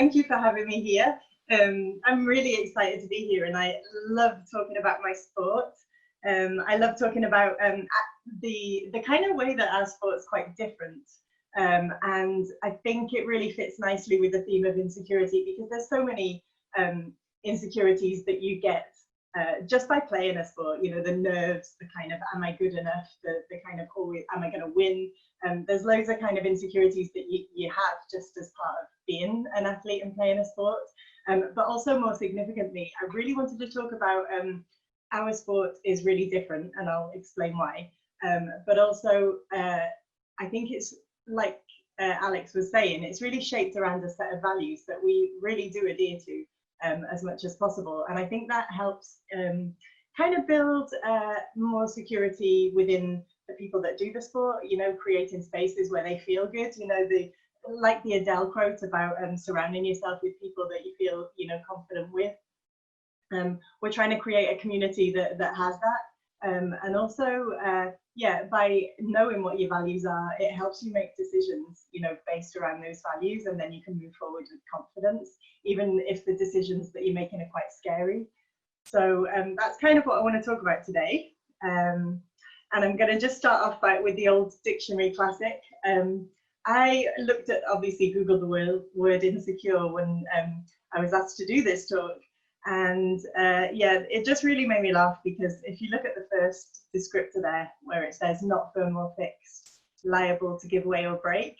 thank you for having me here. I'm really excited to be here, and I love talking about my sport. I love talking about the kind of way that our sport's quite different. And I think it really fits nicely with the theme of insecurity, because there's so many insecurities that you get just by playing a sport. You know, the nerves, the kind of, am I good enough? The kind of, always, am I going to win? There's loads of kind of insecurities that you have just as part of being an athlete and playing a sport. But also, more significantly, I really wanted to talk about our sport is really different, and I'll explain why. But also, I think it's like Alex was saying, it's really shaped around a set of values that we really do adhere to as much as possible. And I think that helps kind of build more security within the people that do the sport, you know, creating spaces where they feel good, you know, like the Adele quote about surrounding yourself with people that you feel, you know, confident with. We're trying to create a community that has that. And also, yeah, by knowing what your values are, it helps you make decisions, you know, based around those values, and then you can move forward with confidence, even if the decisions that you're making are quite scary. So that's kind of what I want to talk about today. And I'm going to just start off with the old dictionary classic. I looked at, obviously, Googled the word insecure when I was asked to do this talk. And yeah, it just really made me laugh, because if you look at the first descriptor there, where it says not firm or fixed, liable to give way or break,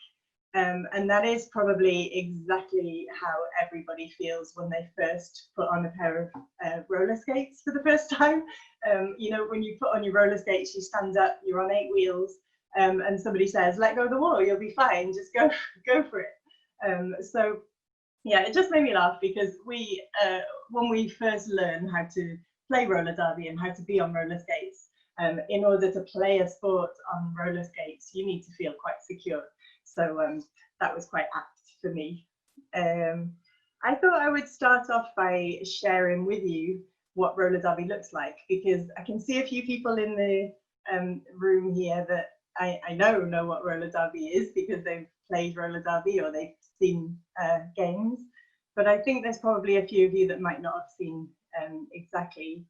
and that is probably exactly how everybody feels when they first put on a pair of roller skates for the first time. You know, when you put on your roller skates, you stand up, you're on 8 wheels, and somebody says, let go of the wall, you'll be fine, just go for it. So yeah, it just made me laugh, because we, when we first learn how to play roller derby and how to be on roller skates, in order to play a sport on roller skates, you need to feel quite secure. So that was quite apt for me. I thought I would start off by sharing with you what roller derby looks like, because I can see a few people in the room here that I know what roller derby is, because they've played roller derby or they've seen games. But I think there's probably a few of you that might not have seen exactly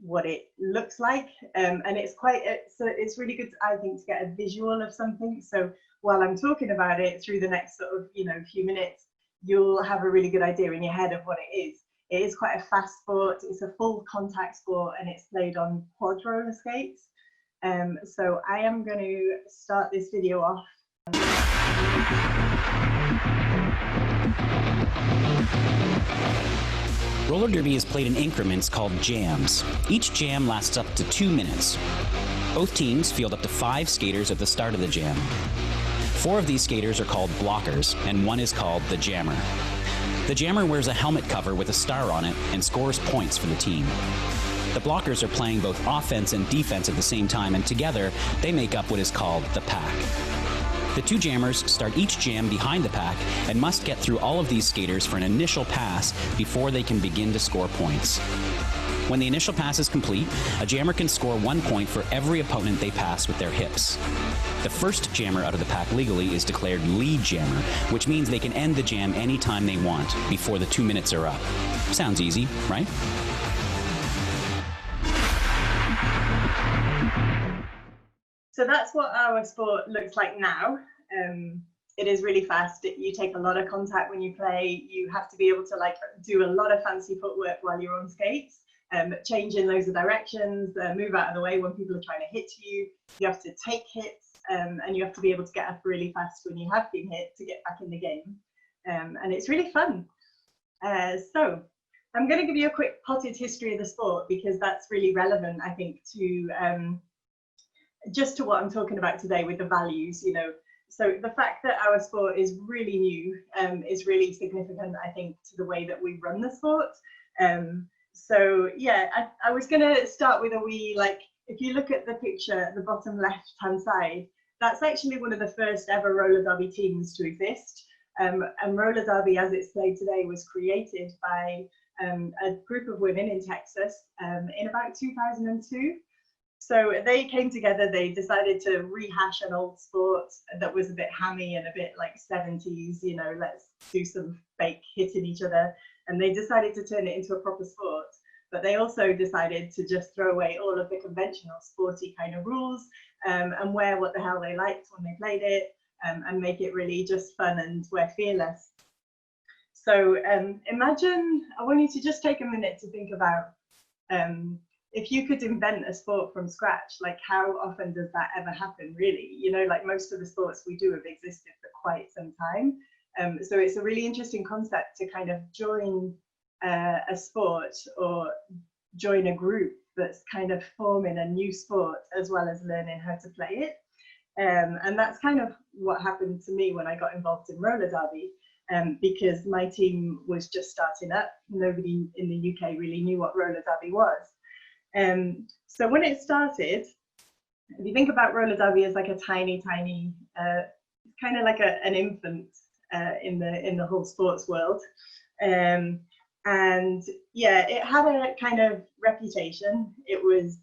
what it looks like, and it's really good, I think, to get a visual of something. So while I'm talking about it, through the next sort of, you know, few minutes, you'll have a really good idea in your head of what it is. It is quite a fast sport. It's a full contact sport, and it's played on quad roller skates. So I am going to start this video off. Roller derby is played in increments called jams. Each jam lasts up to 2 minutes. Both teams field up to 5 skaters at the start of the jam. 4 of these skaters are called blockers, and 1 is called the jammer. The jammer wears a helmet cover with a star on it and scores points for the team. The blockers are playing both offense and defense at the same time, and together they make up what is called the pack. The 2 jammers start each jam behind the pack and must get through all of these skaters for an initial pass before they can begin to score points. When the initial pass is complete, a jammer can score 1 point for every opponent they pass with their hips. The first jammer out of the pack legally is declared lead jammer, which means they can end the jam anytime they want before the 2 minutes are up. Sounds easy, right? So that's what our sport looks like now. It is really fast. You take a lot of contact when you play. You have to be able to do a lot of fancy footwork while you're on skates, change in loads of directions, move out of the way when people are trying to hit you. You have to take hits, and you have to be able to get up really fast when you have been hit to get back in the game. And it's really fun. So I'm going to give you a quick potted history of the sport, because that's really relevant, I think, to just to what I'm talking about today with the values, you know. So the fact that our sport is really new is really significant, I think, to the way that we run the sport. So yeah, I was going to start with a wee, if you look at the picture at the bottom left hand side, that's actually one of the first ever roller derby teams to exist. And roller derby, as it's played today, was created by a group of women in Texas in about 2002. So they came together, they decided to rehash an old sport that was a bit hammy and a bit like 70s, you know, let's do some fake hitting each other. And they decided to turn it into a proper sport. But they also decided to just throw away all of the conventional sporty kind of rules, and wear what the hell they liked when they played it, and make it really just fun and wear fearless. So imagine, I want you to just take a minute to think about, if you could invent a sport from scratch, like how often does that ever happen, really? You know, like most of the sports we do have existed for quite some time. So it's a really interesting concept to kind of join a sport or join a group that's kind of forming a new sport as well as learning how to play it. And that's kind of what happened to me when I got involved in roller derby, because my team was just starting up. Nobody in the UK really knew what roller derby was. So when it started, if you think about roller derby as like a tiny, kind of like an infant in the whole sports world. And yeah, it had a kind of reputation. It was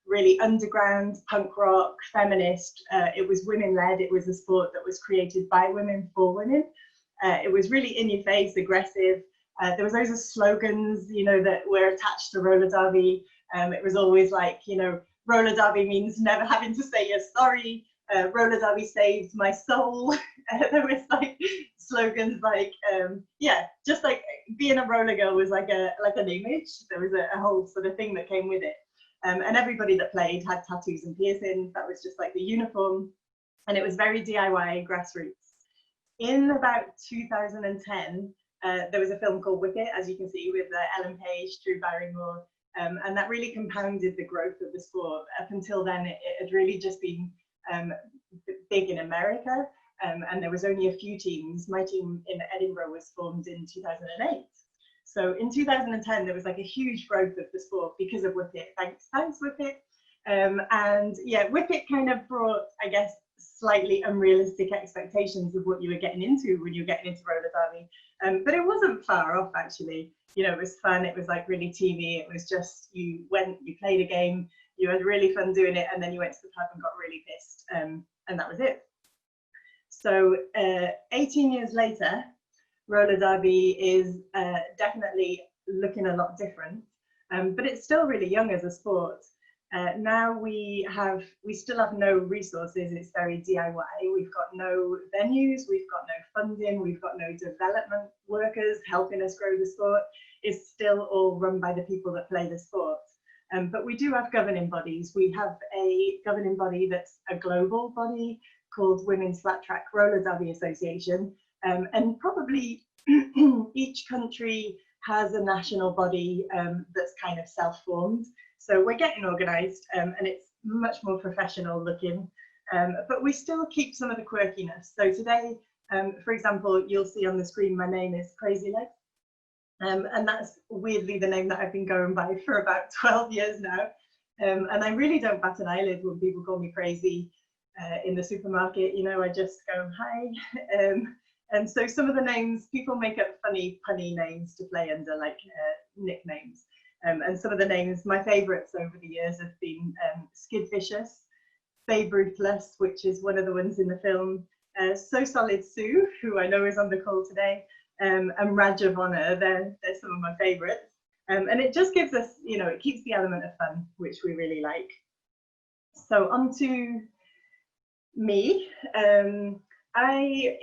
really underground, punk rock, feminist. It was women-led. It was a sport that was created by women for women. It was really in your face, aggressive. There was loads of slogans, you know, that were attached to roller derby. It was always like, you know, roller derby means never having to say you're sorry. Roller derby saved my soul. There was like slogans like, yeah, just like being a roller girl was like an image. There was a whole sort of thing that came with it. And everybody that played had tattoos and piercings. That was just like the uniform. And it was very DIY, grassroots. In about 2010, there was a film called Wicket, as you can see, with Ellen Page, Drew Barrymore. And that really compounded the growth of the sport. Up until then, it had really just been big in America, and there was only a few teams. My team in Edinburgh was formed in 2008. So in 2010, there was like a huge growth of the sport because of Wicket. Thanks Wicket. And yeah, Wicket kind of brought, I guess, slightly unrealistic expectations of what you were getting into when you were getting into roller derby. But it wasn't far off, actually. You know, it was fun. It was like really teamy. It was just, you went, you played a game, you had really fun doing it, and then you went to the pub and got really pissed. And that was it. So 18 years later, roller derby is definitely looking a lot different, but it's still really young as a sport. Now we still have no resources. It's very DIY. We've got no venues, we've got no funding, we've got no development workers helping us grow the sport. It's still all run by the people that play the sport. But we do have governing bodies. We have a governing body that's a global body called Women's Flat Track Roller Derby Association. And probably each country has a national body that's kind of self-formed. So we're getting organised, and it's much more professional looking, but we still keep some of the quirkiness. So today, for example, you'll see on the screen, my name is Crazy Legs, and that's weirdly the name that I've been going by for about 12 years now. And I really don't bat an eyelid when people call me crazy in the supermarket. You know, I just go, hi. And so some of the names, people make up funny, punny names to play under, like nicknames. And some of the names, my favourites over the years have been Skid Vicious, Babe Ruthless, which is one of the ones in the film, So Solid Sue, who I know is on the call today, and Raj of Honor. They're some of my favourites. And it just gives us, you know, it keeps the element of fun, which we really like. So on to me.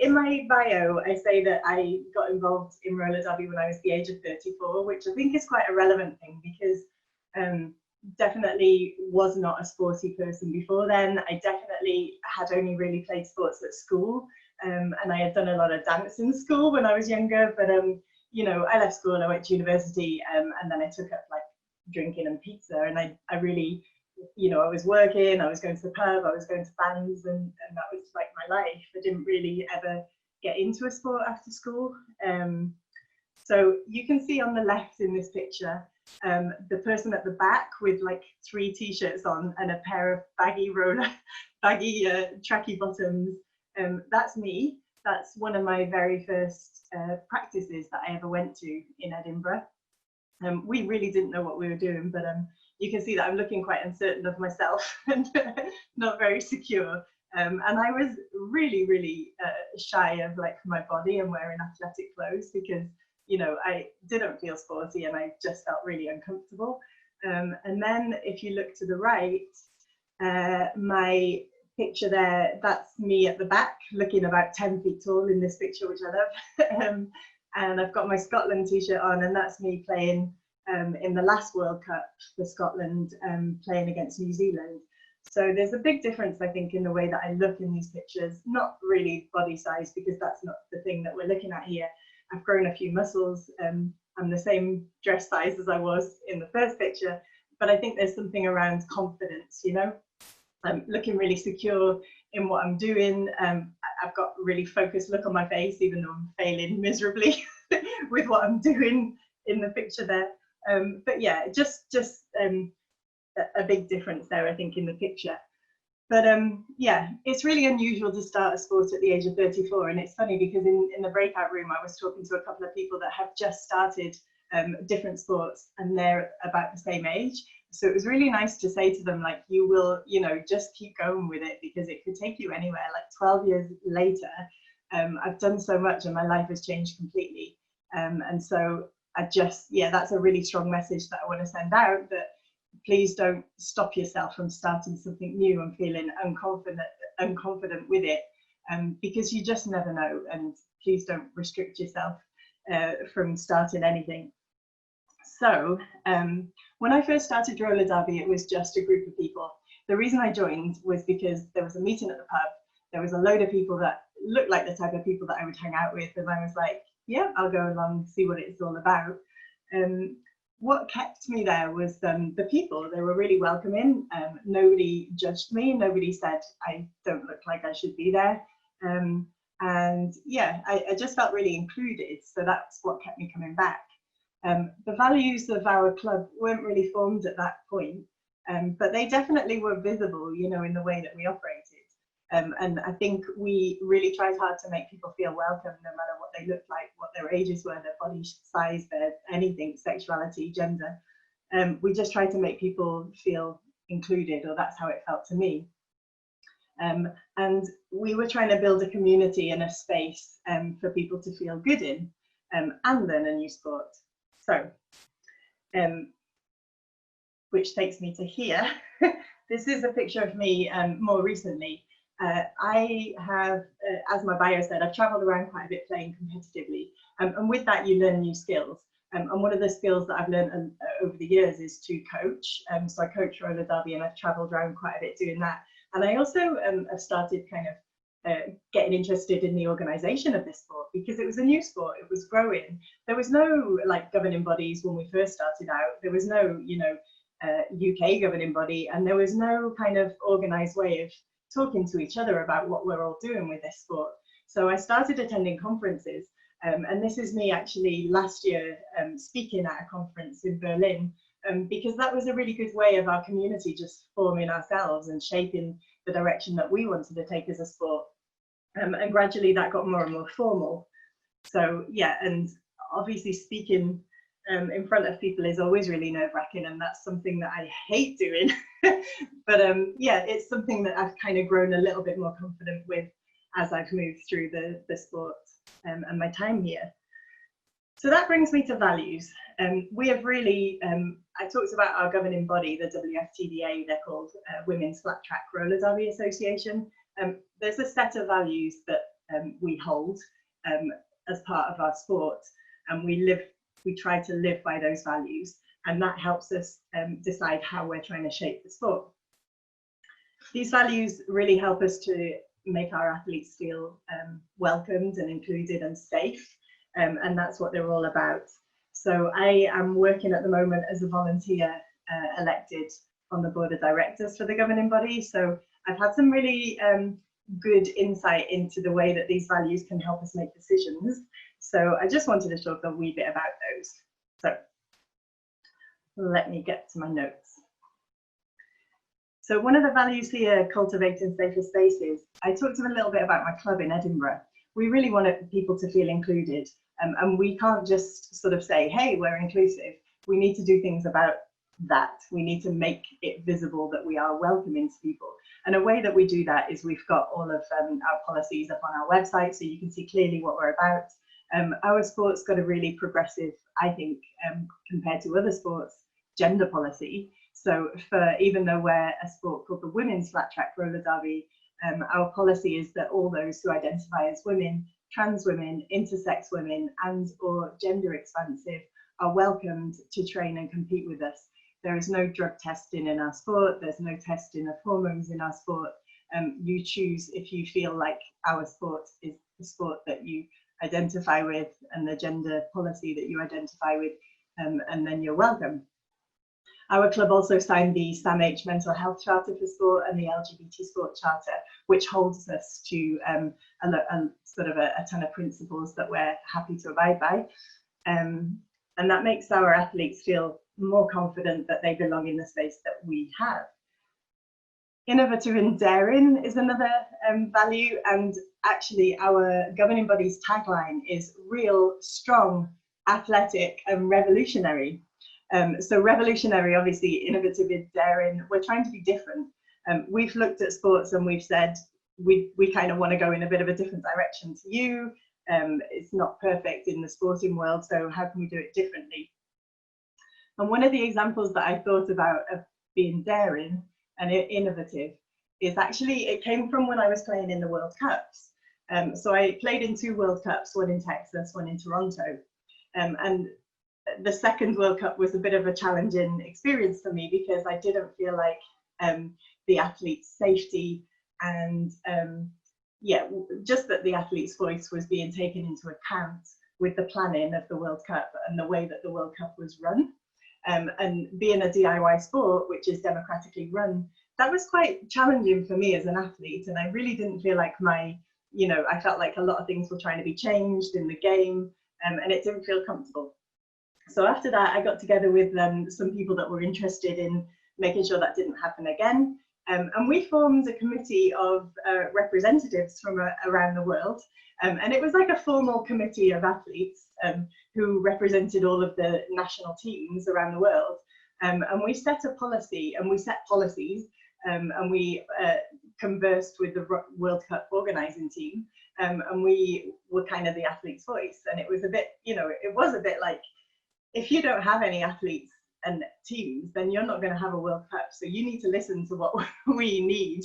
In my bio, I say that I got involved in roller derby when I was the age of 34, which I think is quite a relevant thing because definitely was not a sporty person before then. I definitely had only really played sports at school, and I had done a lot of dance in school when I was younger, but you know, I left school, I went to university, and then I took up like drinking and pizza, and I really, you know, I was working, I was going to the pub, I was going to bands, and that was like my life. I didn't really ever get into a sport after school. So you can see on the left in this picture, the person at the back with like 3 t-shirts on and a pair of baggy tracky bottoms. That's me. That's one of my very first practices that I ever went to in Edinburgh. We really didn't know what we were doing, but you can see that I'm looking quite uncertain of myself and not very secure. And I was really, really shy of like my body and wearing athletic clothes because, you know, I didn't feel sporty and I just felt really uncomfortable. And then if you look to the right, my picture there, that's me at the back looking about 10 feet tall in this picture, which I love. And I've got my Scotland t-shirt on, and that's me playing in the last World Cup for Scotland, playing against New Zealand. So there's a big difference, I think, in the way that I look in these pictures. Not really body size, because that's not the thing that we're looking at here. I've grown a few muscles. I'm the same dress size as I was in the first picture, but I think there's something around confidence, you know. I'm looking really secure in what I'm doing. I've got a really focused look on my face, even though I'm failing miserably with what I'm doing in the picture there. But yeah, just a big difference there, I think, in the picture. But yeah, it's really unusual to start a sport at the age of 34. And it's funny because in the breakout room, I was talking to a couple of people that have just started different sports, and they're about the same age. So it was really nice to say to them, like, you will, you know, just keep going with it, because it could take you anywhere. Like 12 years later, I've done so much and my life has changed completely. And so I just, yeah, that's a really strong message that I want to send out, that please don't stop yourself from starting something new and feeling unconfident with it, because you just never know. And please don't restrict yourself from starting anything. So when I first started roller derby, it was just a group of people. The reason I joined was because there was a meeting at the pub. There was a load of people that looked like the type of people that I would hang out with. And I was like, yeah, I'll go along, see what it's all about. What kept me there was the people. They were really welcoming. Nobody judged me. Nobody said I don't look like I should be there. And yeah, I just felt really included. So that's what kept me coming back. The values of our club weren't really formed at that point, but they definitely were visible, you know, in the way that we operated. And I think we really tried hard to make people feel welcome, no matter what they looked like, what their ages were, their body size, their anything, sexuality, gender. We just tried to make people feel included, or that's how it felt to me. And we were trying to build a community and a space for people to feel good in, and learn a new sport. So, which takes me to here. This is a picture of me more recently. I have, as my bio said, I've traveled around quite a bit playing competitively. And with that, you learn new skills. And one of the skills that I've learned over the years is to coach. So I coach roller derby, and I've traveled around quite a bit doing that. And I also have started kind of getting interested in the organization of this sport, because it was a new sport, it was growing. There was no like governing bodies when we first started out. There was no, you know, UK governing body, and there was no kind of organized way of talking to each other about what we're all doing with this sport. So I started attending conferences, and this is me actually last year speaking at a conference in Berlin, because that was a really good way of our community just forming ourselves and shaping the direction that we wanted to take as a sport. And gradually that got more and more formal. So yeah, and obviously speaking in front of people is always really nerve-wracking, and that's something that I hate doing. But yeah, it's something that I've kind of grown a little bit more confident with as I've moved through the sport and my time here. So that brings me to values. We have really, I talked about our governing body, the WFTDA, they're called Women's Flat Track Roller Derby Association. There's a set of values that we hold as part of our sport, and we try to live by those values, and that helps us decide how we're trying to shape the sport. These values really help us to make our athletes feel welcomed and included and safe, and that's what they're all about. So I am working at the moment as a volunteer elected on the board of directors for the governing body. So I've had some really good insight into the way that these values can help us make decisions. So I just wanted to talk a wee bit about those. So let me get to my notes. So one of the values here, cultivating safer spaces, I talked a little bit about my club in Edinburgh. We really wanted people to feel included, and we can't just sort of say, hey, we're inclusive. we need to do things about that. We need to make it visible that we are welcoming to people. And a way that we do that is we've got all of our policies up on our website, so you can see clearly what we're about. Our sport's got a really progressive, I think, compared to other sports, gender policy. So even though we're a sport called the Women's Flat Track Roller Derby, our policy is that all those who identify as women, trans women, intersex women, and or gender expansive are welcomed to train and compete with us. There is no drug testing in our sport. There's no testing of hormones in our sport. You choose if you feel like our sport is the sport that you identify with and the gender policy that you identify with, and then you're welcome. Our club also signed the SAMH Mental Health Charter for Sport and the LGBT Sport Charter, which holds us to sort of a ton of principles that we're happy to abide by. And that makes our athletes feel more confident that they belong in the space that we have. Innovative and daring is another value, and actually our governing body's tagline is real, strong, athletic and revolutionary. So revolutionary, obviously, innovative and daring, we're trying to be different. We've looked at sports and we've said we kind of want to go in a bit of a different direction to you. It's not perfect in the sporting world, so how can we do it differently? And one of the examples that I thought about of being daring and innovative is actually, it came from when I was playing in the World Cups. So I played in 2 World Cups, one in Texas, one in Toronto. And the second World Cup was a bit of a challenging experience for me because I didn't feel like the athlete's safety and just that the athlete's voice was being taken into account with the planning of the World Cup and the way that the World Cup was run. And being a DIY sport, which is democratically run, that was quite challenging for me as an athlete. And I really didn't feel like I felt like a lot of things were trying to be changed in the game, and it didn't feel comfortable. So after that, I got together with some people that were interested in making sure that didn't happen again. And we formed a committee of representatives from around the world. And it was like a formal committee of athletes who represented all of the national teams around the world. And we set a policy, and we set policies, and we conversed with the World Cup organising team. And we were kind of the athlete's voice. And it was a bit, it was a bit like, if you don't have any athletes and teams, then you're not going to have a World Cup. So you need to listen to what we need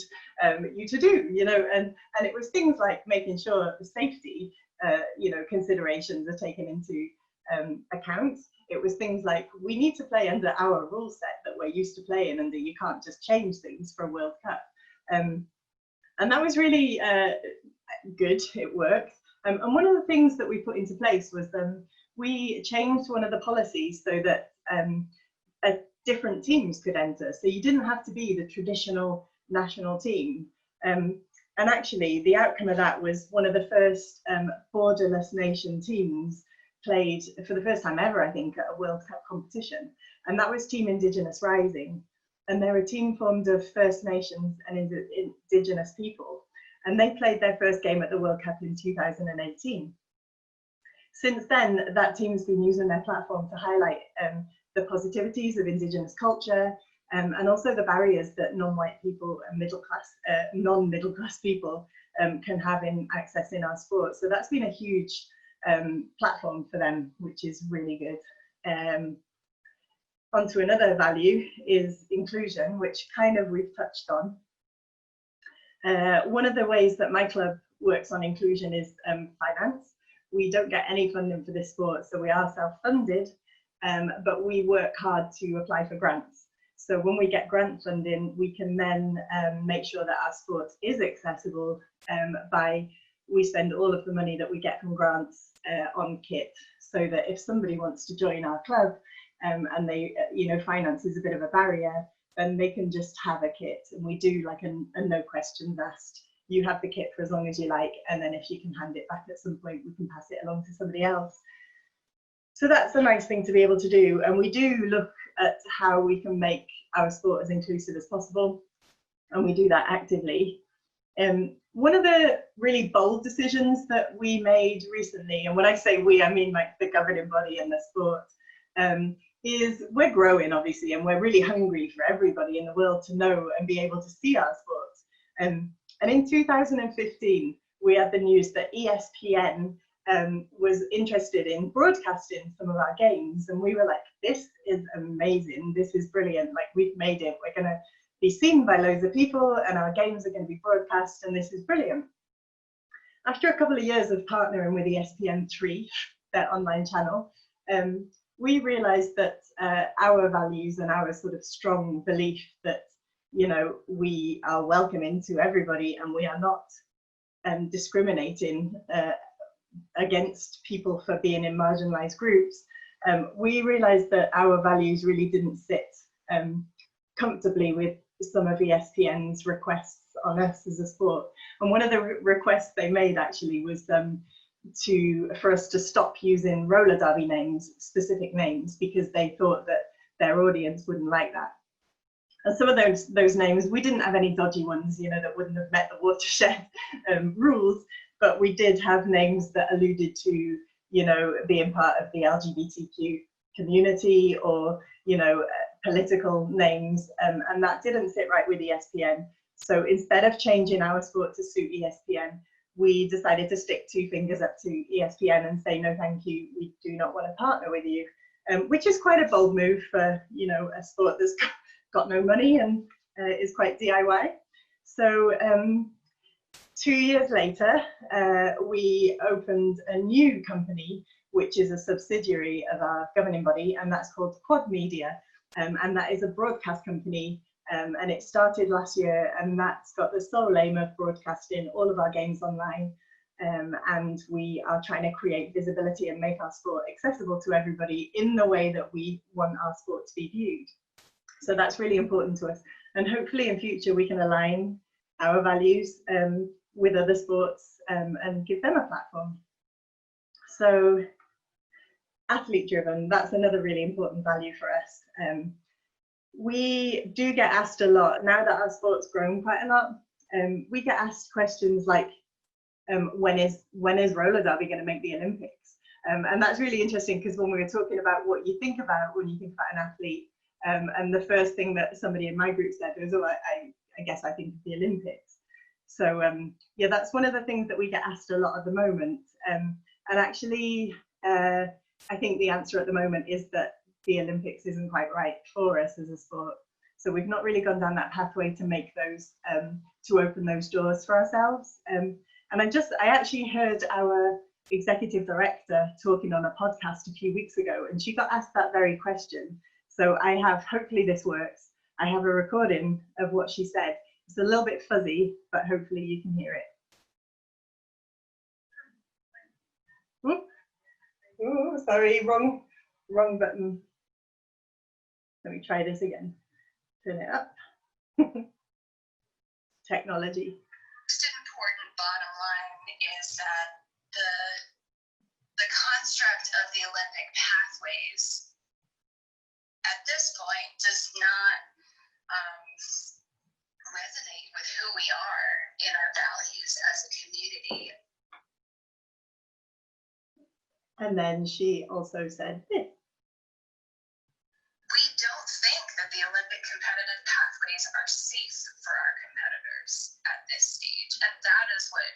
you to do, and it was things like making sure the safety, considerations are taken into account. It was things like, we need to play under our rule set that we're used to playing under. You can't just change things for a World Cup. And that was really good. It worked. And one of the things that we put into place was we changed one of the policies so that different teams could enter. So you didn't have to be the traditional national team. And actually, the outcome of that was one of the first borderless nation teams played for the first time ever, I think, at a World Cup competition. And that was Team Indigenous Rising. And they're a team formed of First Nations and Indigenous people. And they played their first game at the World Cup in 2018. Since then, that team's been using their platform to highlight the positivities of Indigenous culture, and also the barriers that non-white people and non-middle class people can have in accessing our sport. So that's been a huge platform for them, which is really good. Onto another value is inclusion, which kind of we've touched on. One of the ways that my club works on inclusion is finance. We don't get any funding for this sport, so we are self-funded, but we work hard to apply for grants. So when we get grant funding, we can then make sure that our sport is accessible we spend all of the money that we get from grants on kit, so that if somebody wants to join our club and they, finance is a bit of a barrier, then they can just have a kit. And we do like a no questions asked. You have the kit for as long as you like, and then if you can hand it back at some point, we can pass it along to somebody else. So that's a nice thing to be able to do. And we do look at how we can make our sport as inclusive as possible, and we do that actively. One of the really bold decisions that we made recently, and when I say we, I mean like the governing body and the sport, is we're growing, obviously, and we're really hungry for everybody in the world to know and be able to see our sports. And in 2015, we had the news that ESPN was interested in broadcasting some of our games. And we were like, this is amazing. This is brilliant. Like, we've made it. We're going to be seen by loads of people and our games are going to be broadcast. And this is brilliant. After a couple of years of partnering with ESPN3, their online channel, we realized that our values and our sort of strong belief that, you know, we are welcoming to everybody and we are not discriminating against people for being in marginalized groups, we realized that our values really didn't sit comfortably with some of ESPN's requests on us as a sport. And one of the requests they made actually was for us to stop using roller derby names, specific names, because they thought that their audience wouldn't like that. And some of those names, we didn't have any dodgy ones, you know, that wouldn't have met the watershed rules, but we did have names that alluded to, you know, being part of the LGBTQ community, or, you know, political names, and that didn't sit right with ESPN. So instead of changing our sport to suit ESPN, we decided to stick two fingers up to ESPN and say, no, thank you, we do not want to partner with you, which is quite a bold move for, you know, a sport that's got no money and is quite DIY. So 2 years later, we opened a new company, which is a subsidiary of our governing body, and that's called Quad Media, and that is a broadcast company. And it started last year, and that's got the sole aim of broadcasting all of our games online. And we are trying to create visibility and make our sport accessible to everybody in the way that we want our sport to be viewed. So that's really important to us. And hopefully in future we can align our values with other sports and give them a platform. So athlete driven, that's another really important value for us. We do get asked a lot, now that our sport's grown quite a lot, we get asked questions like, when is roller derby going to make the Olympics? And that's really interesting, because when we were talking about what you think about when you think about an athlete, and the first thing that somebody in my group said was, oh, I guess I think of the Olympics. So yeah, that's one of the things that we get asked a lot at the moment. And actually, I think the answer at the moment is that the Olympics isn't quite right for us as a sport. So we've not really gone down that pathway to make those, to open those doors for ourselves. And I actually heard our executive director talking on a podcast a few weeks ago, and she got asked that very question. So I have, hopefully this works, I have a recording of what she said. It's a little bit fuzzy, but hopefully you can hear it. Oh, sorry, wrong button. Let me try this again. Turn it up. Technology. Most important bottom line is that the construct of the Olympic pathways at this point does not resonate with who we are in our values as a community. And then she also said this. We don't think that the Olympic competitive pathways are safe for our competitors at this stage. And that is what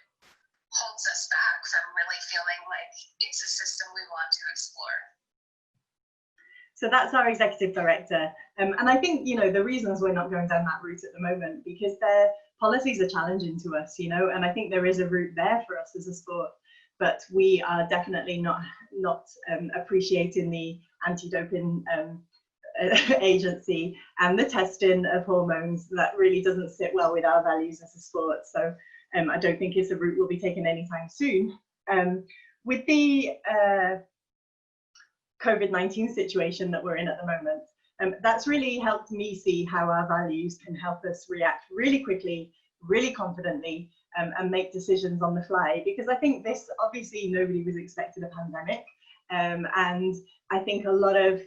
holds us back from really feeling like it's a system we want to explore. So that's our executive director. And I think, you know, the reasons we're not going down that route at the moment, because their policies are challenging to us, you know, and I think there is a route there for us as a sport, but we are definitely not appreciating the anti-doping agency and the testing of hormones. That really doesn't sit well with our values as a sport. So I don't think it's a route we'll be taking anytime soon. With the COVID-19 situation that we're in at the moment, that's really helped me see how our values can help us react really quickly, really confidently, and make decisions on the fly. Because I think this, obviously nobody was expecting a pandemic, and I think a lot of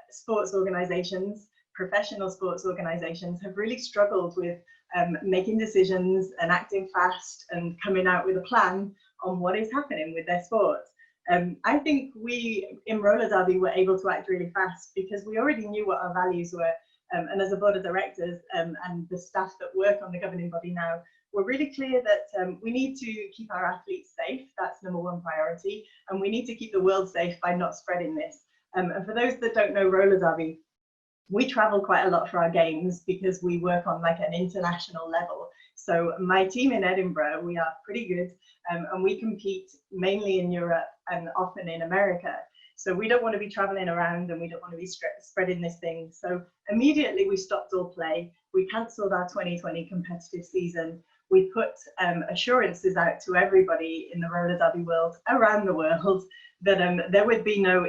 sports organizations, professional sports organizations, have really struggled with making decisions and acting fast and coming out with a plan on what is happening with their sports. I think we in roller derby were able to act really fast because we already knew what our values were. And as a board of directors and the staff that work on the governing body now, we're really clear that we need to keep our athletes safe. That's #1 priority. And we need to keep the world safe by not spreading this. And for those that don't know roller derby, we travel quite a lot for our games because we work on like an international level. So my team in Edinburgh, we are pretty good, and we compete mainly in Europe and often in America. So we don't want to be traveling around and we don't want to be spreading this thing. So immediately we stopped all play. We cancelled our 2020 competitive season. We put assurances out to everybody in the roller derby world, around the world, that there would be no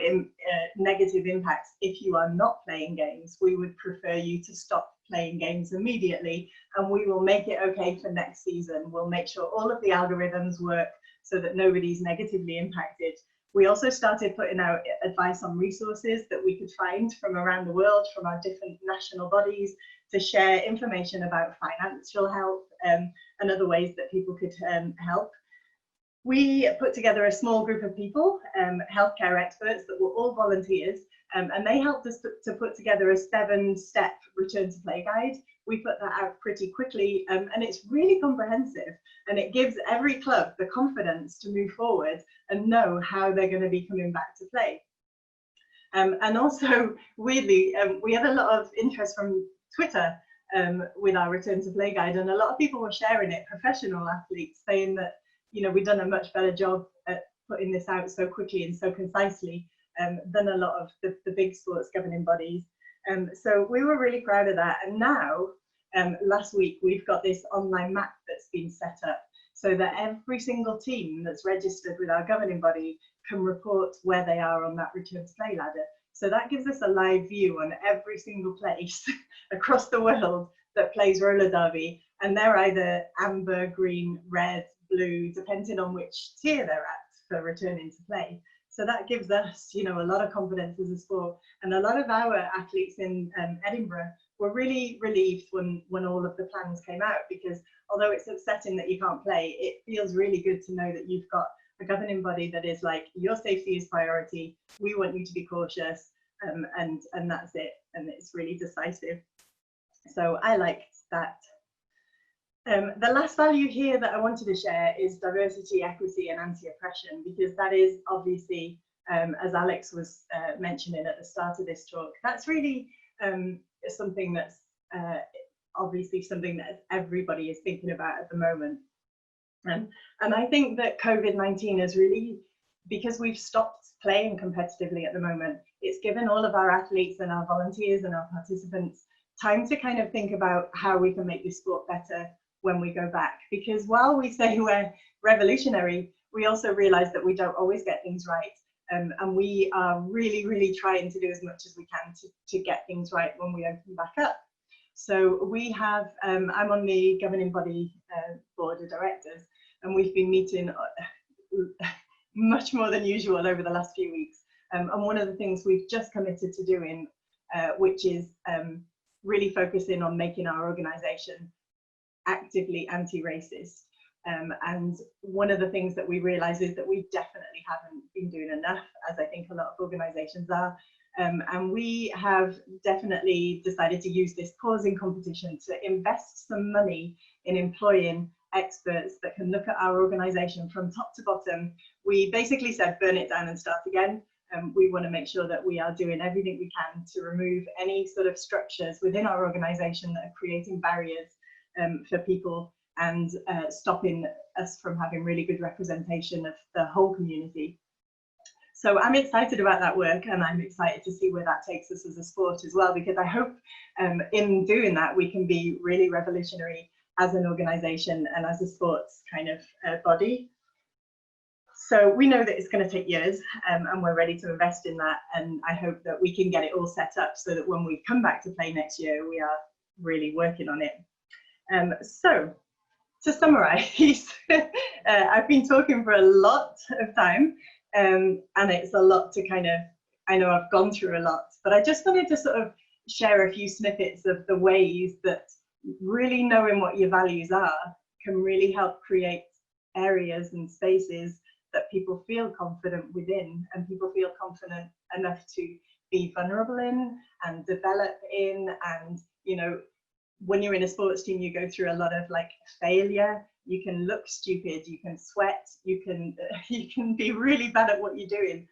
negative impacts if you are not playing games. We would prefer you to stop playing games immediately, and we will make it okay for next season. We'll make sure all of the algorithms work so that nobody's negatively impacted. We also started putting out advice on resources that we could find from around the world, from our different national bodies, to share information about financial help and other ways that people could help. We put together a small group of people, healthcare experts that were all volunteers, and they helped us to put together a 7-step return to play guide. We put that out pretty quickly, and it's really comprehensive, and it gives every club the confidence to move forward and know how they're going to be coming back to play. And also, weirdly, we had a lot of interest from Twitter with our return to play guide, and a lot of people were sharing it, professional athletes, saying that, you know, we've done a much better job at putting this out so quickly and so concisely than a lot of the big sports governing bodies. So we were really proud of that. And now, last week, we've got this online map that's been set up so that every single team that's registered with our governing body can report where they are on that return to play ladder. So that gives us a live view on every single place across the world that plays roller derby. And they're either amber, green, red, blue, depending on which tier they're at for returning to play. So that gives us, you know, a lot of confidence as a sport. And a lot of our athletes in Edinburgh were really relieved when all of the plans came out, because although it's upsetting that you can't play, it feels really good to know that you've got a governing body that is like, your safety is priority, we want you to be cautious, and that's it. And it's really decisive. So I liked that. The last value here that I wanted to share is diversity, equity, and anti-oppression, because that is obviously, as Alex was mentioning at the start of this talk, that's really something that's obviously something that everybody is thinking about at the moment. And I think that COVID-19 has really, because we've stopped playing competitively at the moment, it's given all of our athletes and our volunteers and our participants time to kind of think about how we can make this sport better when we go back. Because while we say we're revolutionary, we also realize that we don't always get things right. And we are really, really trying to do as much as we can to get things right when we open back up. So we have, I'm on the governing body board of directors, and we've been meeting much more than usual over the last few weeks. And one of the things we've just committed to doing, which is really focusing on making our organisation actively anti-racist. And one of the things that we realise is that we definitely haven't been doing enough, as I think a lot of organisations are. And we have definitely decided to use this pausing competition to invest some money in employing experts that can look at our organisation from top to bottom. We basically said, burn it down and start again. We want to make sure that we are doing everything we can to remove any sort of structures within our organisation that are creating barriers for people and stopping us from having really good representation of the whole community. So I'm excited about that work, and I'm excited to see where that takes us as a sport as well, because I hope in doing that we can be really revolutionary as an organisation and as a sports kind of body. So we know that it's going to take years, and we're ready to invest in that, and I hope that we can get it all set up so that when we come back to play next year, we are really working on it. So to summarise, I've been talking for a lot of time, and it's a lot to kind of, I know I've gone through a lot, but I just wanted to sort of share a few snippets of the ways that really knowing what your values are can really help create areas and spaces that people feel confident within, and people feel confident enough to be vulnerable in and develop in. And, you know, when you're in a sports team, you go through a lot of like failure. You can look stupid, you can sweat, you can be really bad at what you're doing,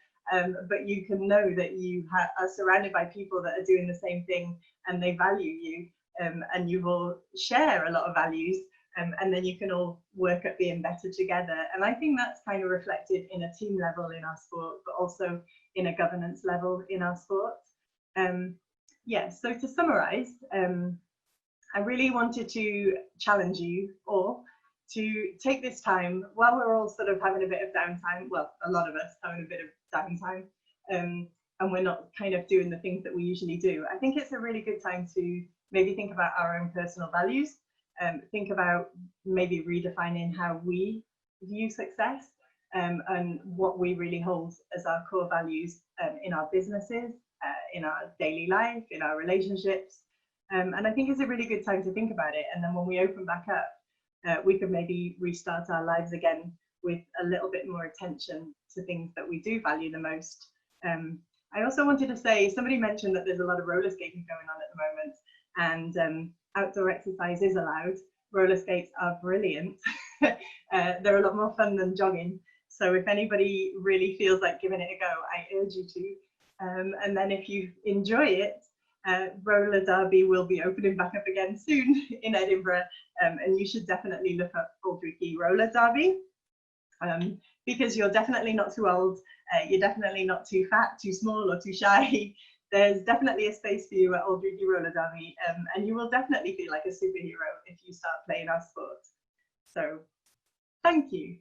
but you can know that you are surrounded by people that are doing the same thing, and they value you, and you will share a lot of values, and then you can all work at being better together. And I think that's kind of reflected in a team level in our sport, but also in a governance level in our sport. Yeah, so to summarize, I really wanted to challenge you all to take this time while we're all sort of having a bit of downtime, well, a lot of us having a bit of downtime, and we're not kind of doing the things that we usually do. I think it's a really good time to maybe think about our own personal values, think about maybe redefining how we view success, and what we really hold as our core values in our businesses, in our daily life, in our relationships. And I think it's a really good time to think about it. And then when we open back up, we can maybe restart our lives again with a little bit more attention to things that we do value the most. I also wanted to say, somebody mentioned that there's a lot of roller skating going on at the moment, and outdoor exercise is allowed. Roller skates are brilliant. They're a lot more fun than jogging. So if anybody really feels like giving it a go, I urge you to. And then if you enjoy it, roller derby will be opening back up again soon in Edinburgh, and you should definitely look up Aldrickie Roller Derby, because you're definitely not too old, you're definitely not too fat, too small, or too shy. There's definitely a space for you at Aldrickie Roller Derby, and you will definitely feel like a superhero if you start playing our sport. So thank you.